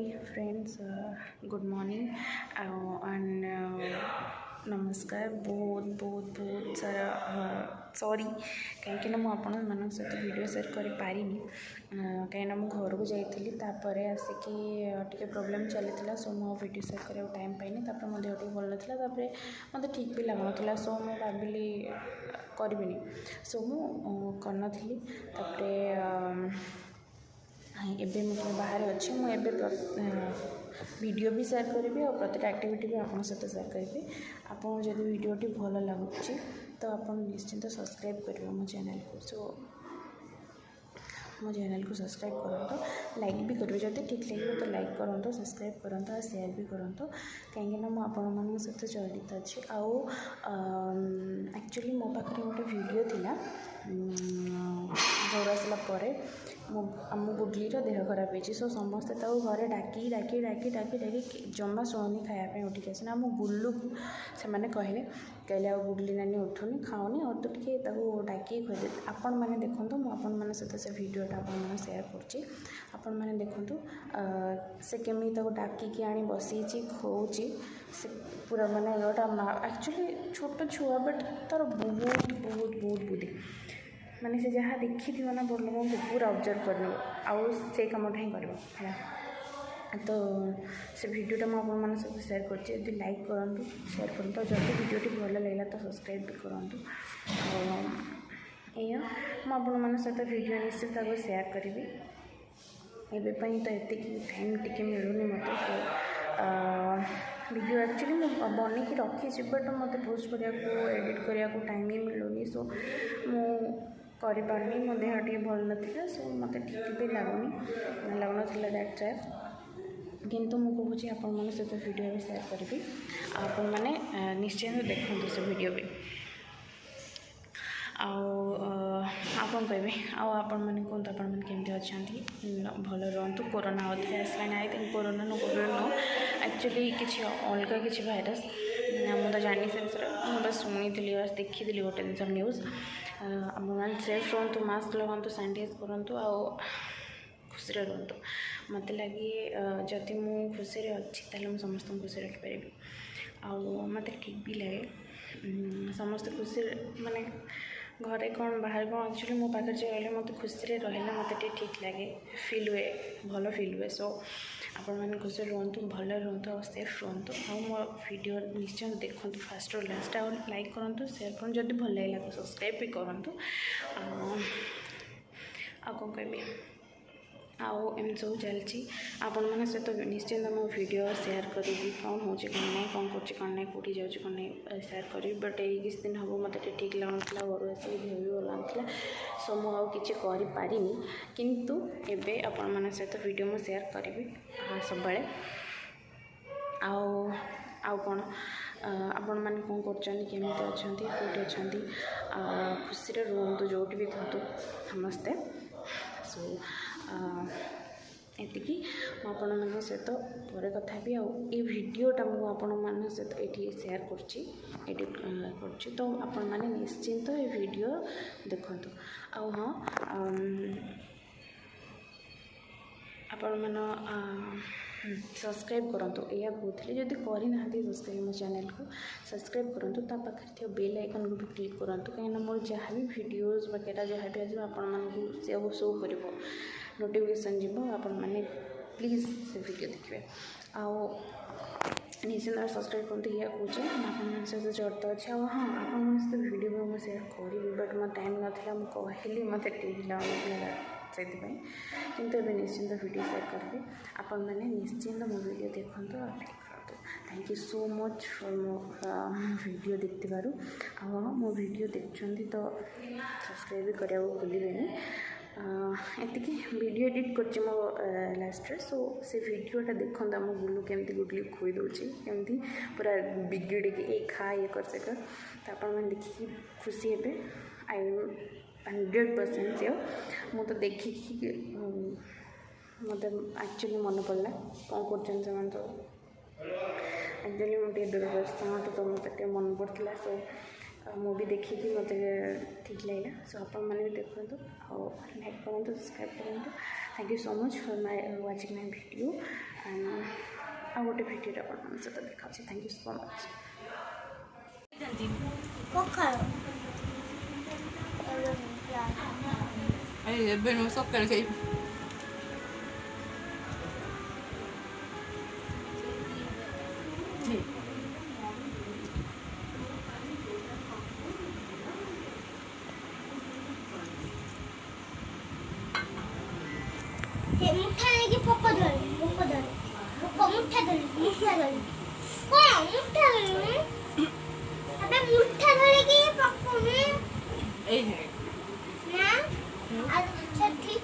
friends, good morning and नमस्कार। बहुत सारा सॉरी कहीं मुझे सहित वीडियो शेयर कर पारिनी कहीं मु घर को जाइली आसिकी टे प्रॉब्लम चली सो मो वीडियो शेयर कर टाइम पाइनी मो देह टे भल नाला मत ठीक भी लगुना सो मु भाविली करी सो मु करनी एबे मुझे बाहर अच्छी मुझे वीडियो भी शेयर करी और प्रत्येक एक्टिविटी भी आपन सहित शेयर करी। आपन जब वीडियोटी भल लगुच तो आप निश्चिंत सब्सक्राइब करेंगे मो चैनल को। सो मो चैनल को सब्सक्राइब करूँ, लाइक भी करेंगे जब ठीक लगे तो लाइक करूँ, सब्सक्राइब करूँ और शेयर भी करूँ कहीं मुझे सहित जड़ित अच्छी। आउ एक्चुअली मो पाखे गोटे वीडियो थिला घर आसला आम गुडलीर देह खराब हो सो समस्ते घरे डाकी डाकी डाकी डाकी डाकी जमा शोनी खायापी उठिक आस आम गुल्लू से कहले आ गुडली नानी उठुनी खाओनी और तो टे डाकी खुद आपण मैंने देखो मुझे सहित से वीडियोटा आप शेयर कर मैंने देखु से केमी डाकिकी आनी बसी खोची से पूरा माने गोटा एक्चुअली छोट छुआ बट तार बहुत बहुत बहुत बुद्धि माने से जहाँ देखी थी ना बड़ लोगों को पूरा ऑब्जर्व करने आउ से कमटा ही कर तो से वीडियोटा मुझे सब शेयर कर लाइक करूँ शेयर करूँ तो जब वीडियोटी भल लगे तो सब्सक्राइब भी करूँ या मुझे सहित वीडियो निश्चित भाव शेयर करी एवं तो ये टाइम टी मिलूनी मत वीडियो एक्चुअली मुझे बन की रखी बट मत पोस्ट करने एडिट करने को टाइम ही मिलूनी सो मुझे मो देह टे भल नाला सो मत ठीक भी लगुना दैट्स वाई किंतु मुझे कहूँ आपण सहित वीडियो भी शेयर करी आपण मैंने निश्चय देखते से वीडियो भी आपन कहे आपण मैंने कहते आपण मैंने केमती अच्छा भल रुहतु कोरोना अवधि आसला I think corona no corona no actually किसी अलग किसी भाइरस मुझे जानी से मुझे शुणी थी बस देखी गोटे दिन न्यूज़ आप सेफ रुहतु मास्क लगातु सैनिटाइज करूँ आ खुशी रुहतु मत लगे जदि मु खुशी अच्छी तेल समस्त खुशी रखिपारि मत ठीक भी लगे समस्त खुशी माने घरे कौन बाहर कौन एक्चुअली मो पाखे रही मत खुशी रहा मत ठीक लगे फिल हुए भल फिल हुए सो आपण मैंने खुशी रुहतु भल रुहतु और सेफ रुहतु आ मो वीडियो निश्चय देखु फास्ट और लास्ट आ लाइक करूँ शेयर करूँ जब भल लगे तो सब्सक्राइब भी करूँ कौन कह आम सब चलती आपण मैंने सहित निश्चिंत मो वीडियो शेयर करी कौन हो कौन कर कौटी जाऊँ कौन नहीं शेयर करी बट ये किसी दिन हम मत ठीक लगुना घर आसिक देह भी भल नाला सो मुझे पारिनी किंतु एबे आपण मैंने सहित वीडियो मुझे शेयर करी सब आउ कौन आपण मैंने कौन करमती अच्छा कौटे अच्छा खुशी रुहतु जो भी था समस्ते सो एतिकी आपण मान सहित पर कथा भी ये वीडियोटा मुझे सहित ये शेयर कर तो आपण मैंने निश्चिंत ये वीडियो देखु हाँ आपण मैंने सब्सक्राइब करूँ या कहते जब करना सब्सक्राइब मो चैनल को सब्सक्राइब करूँ तो पाखे बेल आइकन को भी क्लिक करूँ कहीं मोर जहाँ भी वीडियोज वगैरह जहाँ भी आसो आप शो कर नोटिफिकेशन जीव आपण मैंने प्लीज से वीडियो देखिए आओ निश्चित सब्सक्राइब करते या कहे सहित जड़ित अच्छे हाँ आप सहित वीडियो भी मुझे शेयर करी बट मो टाइम नाला कहली मत ठीक लगुना से किंतु ए निश्चिंत वीडियो शेयर करी आपण मैंने निश्चिंत मो वीडियो देखो और लाइक करूँ। Thank you so much for मो वीडियो देखते मो वीडियो देखते तो सब्सक्राइब भी करने भूलें एतिकी वीडियो एडिट कर मो लास्ट सो से वीडियोटा देखो आम गुलू केमती गुडली खुई दूसरी केमती पूरा बिगिड़ के ये खा ये कर सक तो आप देखिए खुशी हे आई 100% श्योर मु तो देखिकी मत एक्चुअली मन पड़ा कौन कर तो एक्चुअली मुझे दूरदर्शन तो मत मन पड़ा सो मूवी देखिए मत ठीक लगे सो आप मैंने भी देखो और लाइक करूँ सब्सक्राइब करूँ thank you so much for my watching my video ଆଉ ଗୋଟେ ଭିଡ଼ିଓରେ ଆପଣମାନଙ୍କ ସହିତ ଦେଖାଉଛି। Thank you so much. ଏବେ ମୁଁ ସକାଳେ ଖାଇବି। मुठा नहीं पोक धर पोक धर पोक मुठा धर कौन मुठा धर अबे मुठा धर के पोक में ए है ना आज छठी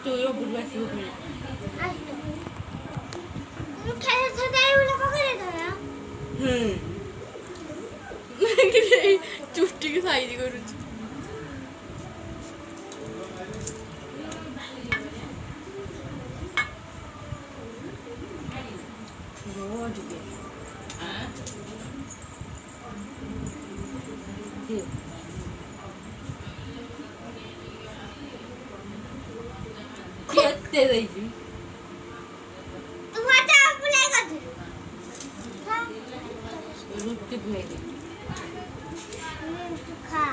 तो यो बुलवासी हो गई आज तो मुठा सदाई वाला पकड़े धर चुट्टी की साइज करू खेते रही तू आता बुलाएगा तू रुकते बुलाएगी खा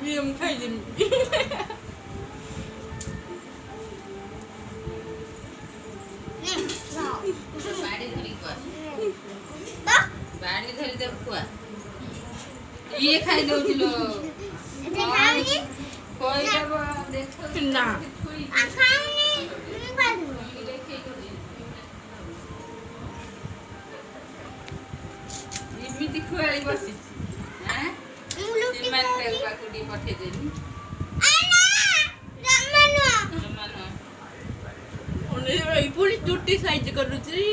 ये हम खाई लेंगे बाड़ी धरी दे खुआ ये खाई दो लो कोई जब देखो ना खाऊंगी बाद में इमिति खुआली बसी हैं लुटी मान के काकुडी पठे देनी आना रमनो जमानो ओने ई पूरी टुट्टी साइज करूची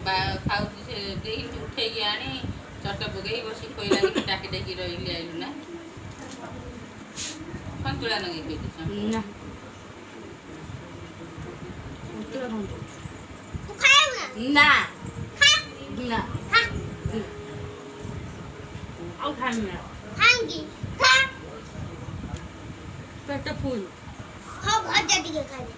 बा खाउ से देही उठे के आनी चट पगई बसी कोइला के टाकी टाकी रहिली आइलु ना संतुला नगे के ना संतुला न तू खाएगा ना खा ना खा आओ खाना खाऊंगी खा पेट फूल खाओ आजा दिखे खा ले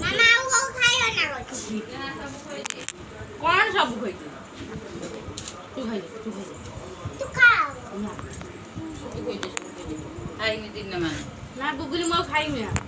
मामा वो खायो ना कौन सब खाई तू खाई तू खाओ ना खाई दिन ना गुगली मैं खाई में